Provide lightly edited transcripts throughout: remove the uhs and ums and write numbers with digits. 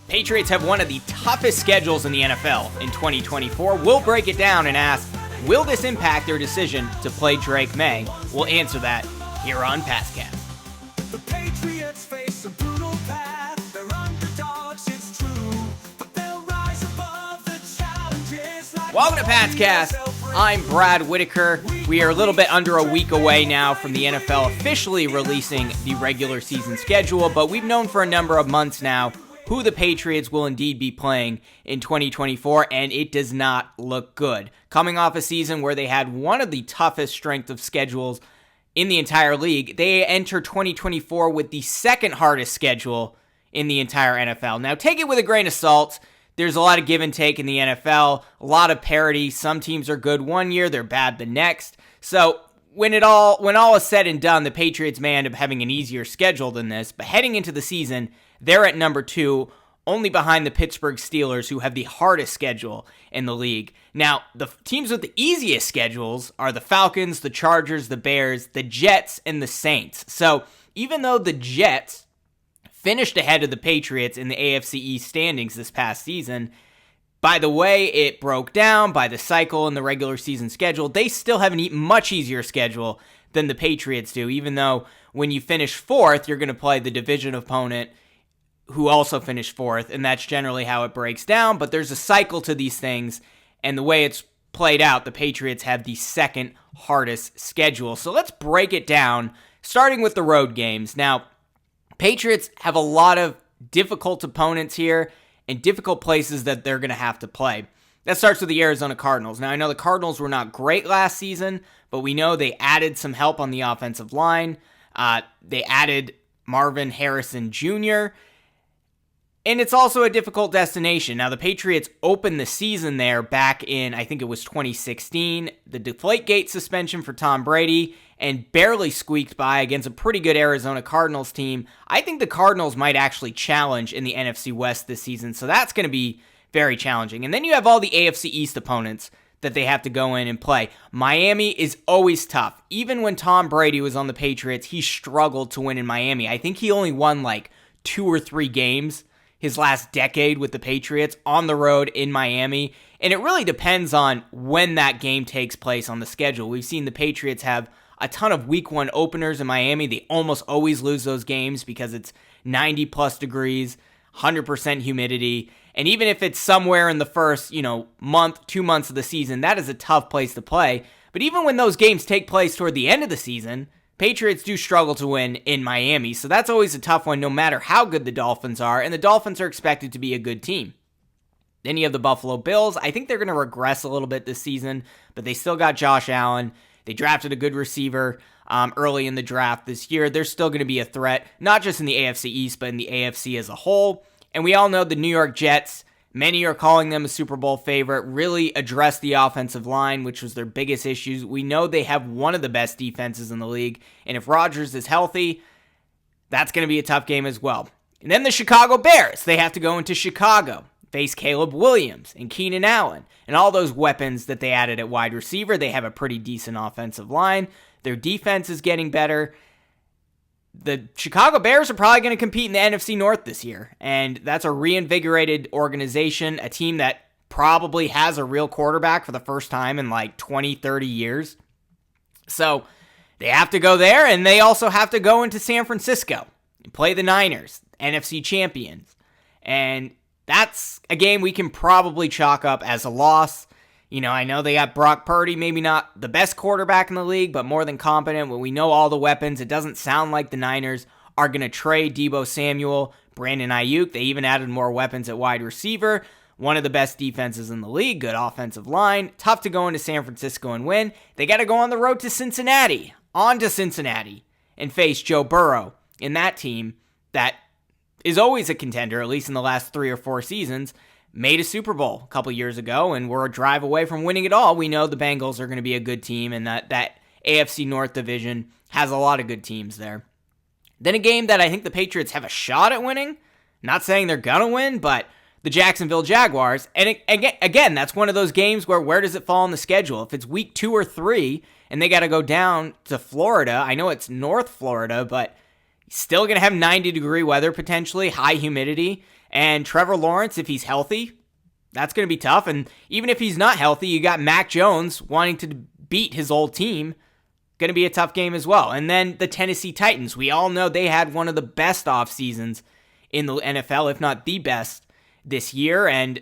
Patriots have one of the toughest schedules in the NFL in 2024. We'll break it down and ask, will this impact their decision to play Drake Maye? We'll answer that here on Passcast. The Patriots face a brutal path. They're underdogs, it's true, but they'll rise above the challenges. Welcome to Passcast. I'm Brad Whitaker. We are a little bit under a week away now from the NFL officially releasing the regular season schedule, but we've known for a number of months now who the Patriots will indeed be playing in 2024, and it does not look good. Coming off a season where they had one of the toughest strength of schedules in the entire league, they enter 2024 with the second hardest schedule in the entire NFL. Now, take it with a grain of salt. There's a lot of give and take in the NFL, a lot of parity. Some teams are good one year, they're bad the next. So when all is said and done, the Patriots may end up having an easier schedule than this, but heading into the season, they're at number 2, only behind the Pittsburgh Steelers, who have the hardest schedule in the league. Now, the teams with the easiest schedules are the Falcons, the Chargers, the Bears, the Jets, and the Saints. So even though the Jets finished ahead of the Patriots in the AFC East standings this past season, by the way it broke down, by the cycle in the regular season schedule, they still have a much easier schedule than the Patriots do, even though when you finish 4th, you're going to play the division opponent who also finished 4th, and that's generally how it breaks down, but there's a cycle to these things, and the way it's played out, the Patriots have the second hardest schedule. So let's break it down, starting with the road games. Now, Patriots have a lot of difficult opponents here, and difficult places that they're going to have to play. That starts with the Arizona Cardinals. Now, I know the Cardinals were not great last season, but we know they added some help on the offensive line. They added Marvin Harrison Jr., and it's also a difficult destination. Now, the Patriots opened the season there back in, I think it was 2016, the Deflategate suspension for Tom Brady, and barely squeaked by against a pretty good Arizona Cardinals team. I think the Cardinals might actually challenge in the NFC West this season, so that's going to be very challenging. And then you have all the AFC East opponents that they have to go in and play. Miami is always tough. Even when Tom Brady was on the Patriots, he struggled to win in Miami. I think he only won like 2 or 3 games his last decade with the Patriots on the road in Miami, and it really depends on when that game takes place on the schedule. We've seen the Patriots have a ton of week 1 openers in Miami. They almost always lose those games because it's 90 plus degrees, 100% humidity, and even if it's somewhere in the first, month, 2 months of the season, that is a tough place to play. But even when those games take place toward the end of the season, Patriots do struggle to win in Miami, so that's always a tough one no matter how good the Dolphins are, and the Dolphins are expected to be a good team. Then you have the Buffalo Bills. I think they're going to regress a little bit this season, but they still got Josh Allen. They drafted a good receiver early in the draft this year. They're still going to be a threat, not just in the AFC East, but in the AFC as a whole. And we all know the New York Jets, many are calling them a Super Bowl favorite, really addressed the offensive line, which was their biggest issues. We know they have one of the best defenses in the league, and if Rodgers is healthy, that's going to be a tough game as well. And then the Chicago Bears, they have to go into Chicago, face Caleb Williams and Keenan Allen, and all those weapons that they added at wide receiver. They have a pretty decent offensive line. Their defense is getting better. The Chicago Bears are probably going to compete in the NFC North this year, and that's a reinvigorated organization, a team that probably has a real quarterback for the first time in like 20, 30 years. So they have to go there, and they also have to go into San Francisco and play the Niners, NFC champions. And that's a game we can probably chalk up as a loss. I know they got Brock Purdy, maybe not the best quarterback in the league, but more than competent. When we know all the weapons, it doesn't sound like the Niners are going to trade Deebo Samuel, Brandon Ayuk. They even added more weapons at wide receiver. One of the best defenses in the league, good offensive line. Tough to go into San Francisco and win. They got to go on the road to Cincinnati, and face Joe Burrow in that team that is always a contender, at least in the last 3 or 4 seasons. Made a Super Bowl a couple years ago, and we're a drive away from winning it all. We know the Bengals are going to be a good team, and that AFC North division has a lot of good teams there. Then a game that I think the Patriots have a shot at winning. Not saying they're going to win, but the Jacksonville Jaguars. And again, that's one of those games where does it fall on the schedule? If it's week 2 or 3, and they got to go down to Florida, I know it's North Florida, but still going to have 90-degree weather potentially, high humidity. And Trevor Lawrence, if he's healthy, that's going to be tough. And even if he's not healthy, you got Mac Jones wanting to beat his old team. Going to be a tough game as well. And then the Tennessee Titans. We all know they had one of the best off seasons in the NFL, if not the best this year. And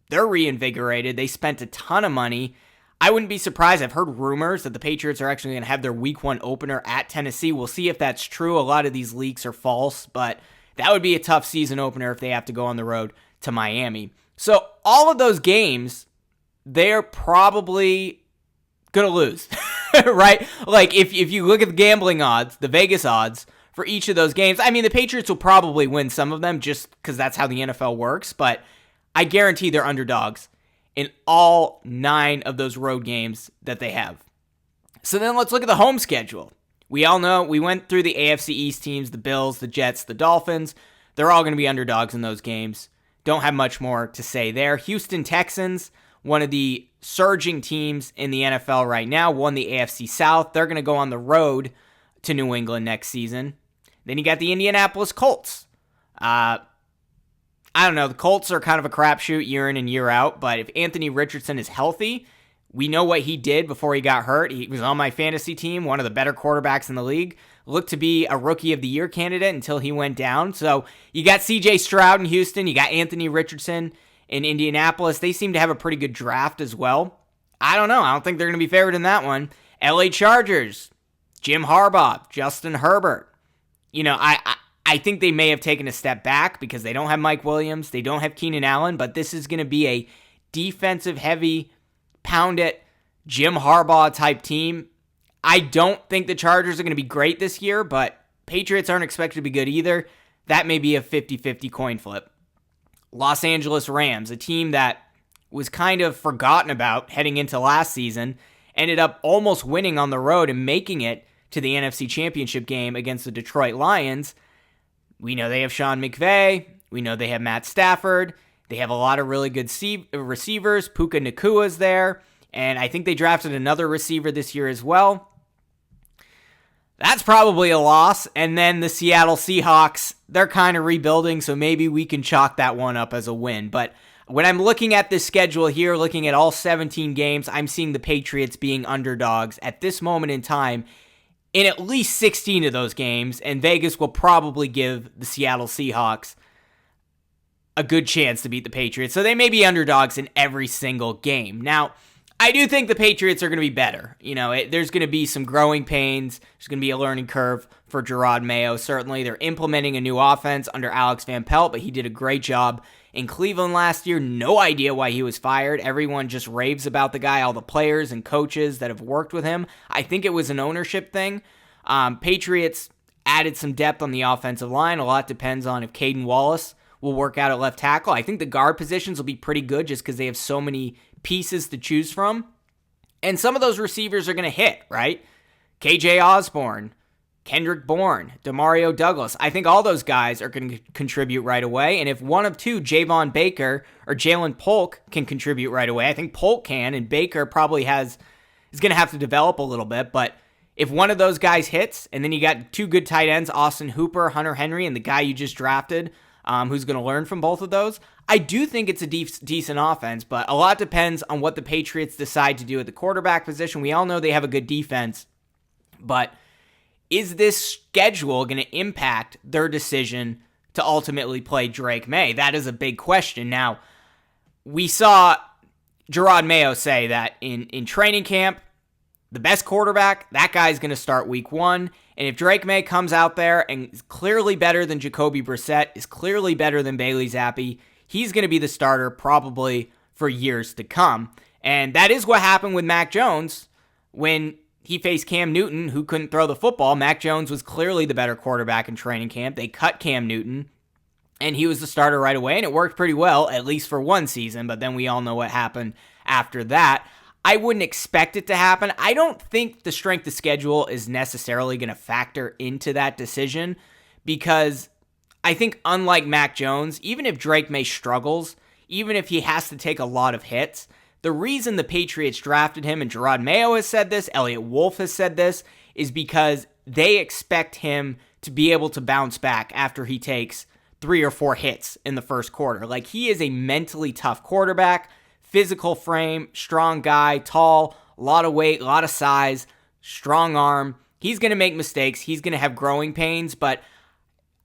they're reinvigorated. They spent a ton of money. I wouldn't be surprised. I've heard rumors that the Patriots are actually going to have their week 1 opener at Tennessee. We'll see if that's true. A lot of these leaks are false, but that would be a tough season opener if they have to go on the road to Miami. So all of those games, they're probably going to lose, right? Like if you look at the gambling odds, the Vegas odds for each of those games, I mean, the Patriots will probably win some of them just because that's how the NFL works, but I guarantee they're underdogs in all 9 of those road games that they have. So then let's look at the home schedule. We all know we went through the AFC East teams, the Bills, the Jets, the Dolphins. They're all going to be underdogs in those games. Don't have much more to say there. Houston Texans, one of the surging teams in the NFL right now, won the AFC South. They're going to go on the road to New England next season. Then you got the Indianapolis Colts. I don't know. The Colts are kind of a crapshoot year in and year out, but if Anthony Richardson is healthy, we know what he did before he got hurt. He was on my fantasy team, one of the better quarterbacks in the league. Looked to be a Rookie of the Year candidate until he went down. So you got C.J. Stroud in Houston. You got Anthony Richardson in Indianapolis. They seem to have a pretty good draft as well. I don't know. I don't think they're going to be favored in that one. L.A. Chargers, Jim Harbaugh, Justin Herbert. You know, I think they may have taken a step back because they don't have Mike Williams. They don't have Keenan Allen, but this is going to be a defensive-heavy, pound-it, Jim Harbaugh type team. I don't think the Chargers are going to be great this year, but Patriots aren't expected to be good either. That may be a 50-50 coin flip. Los Angeles Rams, a team that was kind of forgotten about heading into last season, ended up almost winning on the road and making it to the NFC Championship game against the Detroit Lions. We know they have Sean McVay. We know they have Matt Stafford. They have a lot of really good receivers. Puka Nakua's there. And I think they drafted another receiver this year as well. That's probably a loss. And then the Seattle Seahawks, they're kind of rebuilding, so maybe we can chalk that one up as a win. But when I'm looking at this schedule here, looking at all 17 games, I'm seeing the Patriots being underdogs at this moment in time in at least 16 of those games, and Vegas will probably give the Seattle Seahawks a good chance to beat the Patriots. So they may be underdogs in every single game. Now, I do think the Patriots are going to be better. You know, there's going to be some growing pains. There's going to be a learning curve for Drake Maye, certainly. They're implementing a new offense under Alex Van Pelt, but he did a great job in Cleveland last year. No idea why he was fired. Everyone just raves about the guy, all the players and coaches that have worked with him. I think it was an ownership thing. Patriots added some depth on the offensive line. A lot depends on if Caden Wallace will work out at left tackle. I think the guard positions will be pretty good just because they have so many pieces to choose from. And some of those receivers are going to hit, right? KJ Osborne, Kendrick Bourne, Demario Douglas. I think all those guys are going to contribute right away. And if one of two, Javon Baker or Jalen Polk, can contribute right away, I think Polk can, and Baker probably is going to have to develop a little bit. But if one of those guys hits, and then you got two good tight ends, Austin Hooper, Hunter Henry, and the guy you just drafted, who's going to learn from both of those, I do think it's a decent offense, but a lot depends on what the Patriots decide to do at the quarterback position. We all know they have a good defense, but is this schedule going to impact their decision to ultimately play Drake Maye? That is a big question. Now, we saw Drake Maye say that in training camp, the best quarterback, that guy's going to start week 1. And if Drake Maye comes out there and is clearly better than Jacoby Brissett, is clearly better than Bailey Zappi, he's going to be the starter probably for years to come. And that is what happened with Mac Jones when he faced Cam Newton, who couldn't throw the football. Mac Jones was clearly the better quarterback in training camp. They cut Cam Newton, and he was the starter right away, and it worked pretty well, at least for one season, but then we all know what happened after that. I wouldn't expect it to happen. I don't think the strength of schedule is necessarily going to factor into that decision because I think unlike Mac Jones, even if Drake Maye struggles, even if he has to take a lot of hits, the reason the Patriots drafted him, and Drake Maye has said this, Elliott Wolf has said this, is because they expect him to be able to bounce back after he takes 3 or 4 hits in the first quarter. Like, he is a mentally tough quarterback, physical frame, strong guy, tall, a lot of weight, a lot of size, strong arm. He's going to make mistakes. He's going to have growing pains, but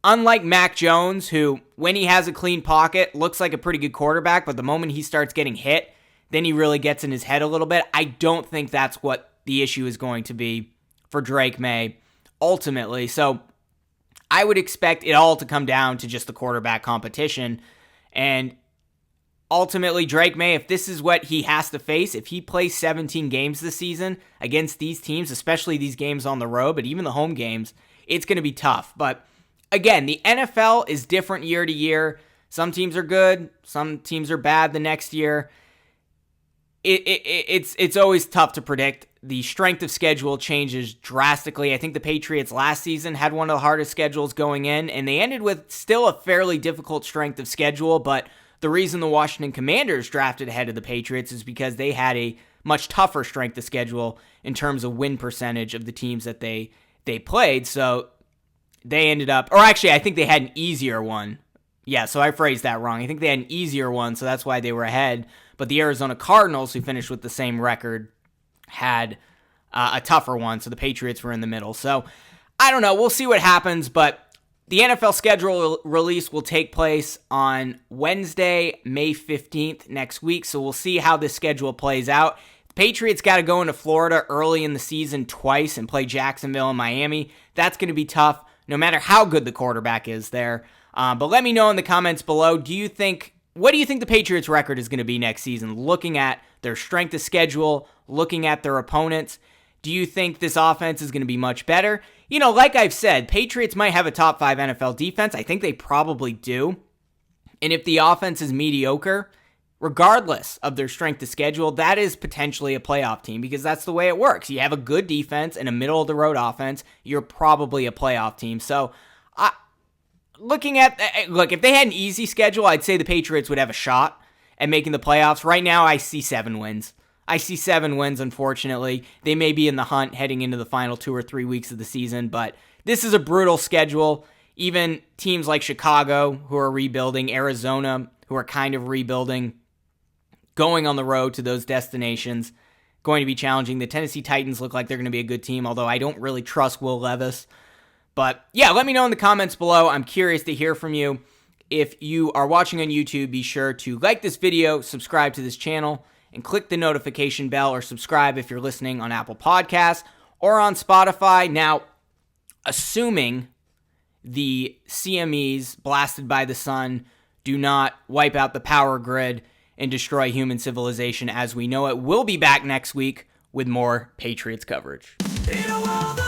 unlike Mac Jones, who, when he has a clean pocket, looks like a pretty good quarterback, but the moment he starts getting hit, then he really gets in his head a little bit. I don't think that's what the issue is going to be for Drake Maye ultimately. So I would expect it all to come down to just the quarterback competition. And ultimately, Drake Maye, if this is what he has to face, if he plays 17 games this season against these teams, especially these games on the road, but even the home games, it's going to be tough. But again, the NFL is different year to year. Some teams are good, some teams are bad the next year. It's always tough to predict. The strength of schedule changes drastically. I think the Patriots last season had one of the hardest schedules going in, and they ended with still a fairly difficult strength of schedule, but the reason the Washington Commanders drafted ahead of the Patriots is because they had a much tougher strength of schedule in terms of win percentage of the teams that they played, so they ended up, or actually I think they had an easier one. Yeah, so I phrased that wrong. I think they had an easier one, so that's why they were ahead. But the Arizona Cardinals, who finished with the same record, had a tougher one, so the Patriots were in the middle. So I don't know. We'll see what happens, but the NFL schedule release will take place on Wednesday, May 15th next week, so we'll see how this schedule plays out. The Patriots got to go into Florida early in the season twice and play Jacksonville and Miami. That's going to be tough, no matter how good the quarterback is there. But let me know in the comments below, what do you think the Patriots' record is going to be next season? Looking at their strength of schedule, looking at their opponents, do you think this offense is going to be much better? You know, like I've said, Patriots might have a top 5 NFL defense. I think they probably do. And if the offense is mediocre, regardless of their strength of schedule, that is potentially a playoff team because that's the way it works. You have a good defense and a middle-of-the-road offense, you're probably a playoff team. So, look, if they had an easy schedule, I'd say the Patriots would have a shot at making the playoffs. Right now, I see 7 wins. Unfortunately. They may be in the hunt heading into the final 2 or 3 weeks of the season, but this is a brutal schedule. Even teams like Chicago, who are rebuilding, Arizona, who are kind of rebuilding, going on the road to those destinations, going to be challenging. The Tennessee Titans look like they're going to be a good team, although I don't really trust Will Levis. But yeah, let me know in the comments below. I'm curious to hear from you. If you are watching on YouTube, be sure to like this video, subscribe to this channel, and click the notification bell, or subscribe if you're listening on Apple Podcasts or on Spotify. Now, assuming the CMEs blasted by the sun do not wipe out the power grid and destroy human civilization as we know it, we'll be back next week with more Patriots coverage. In a world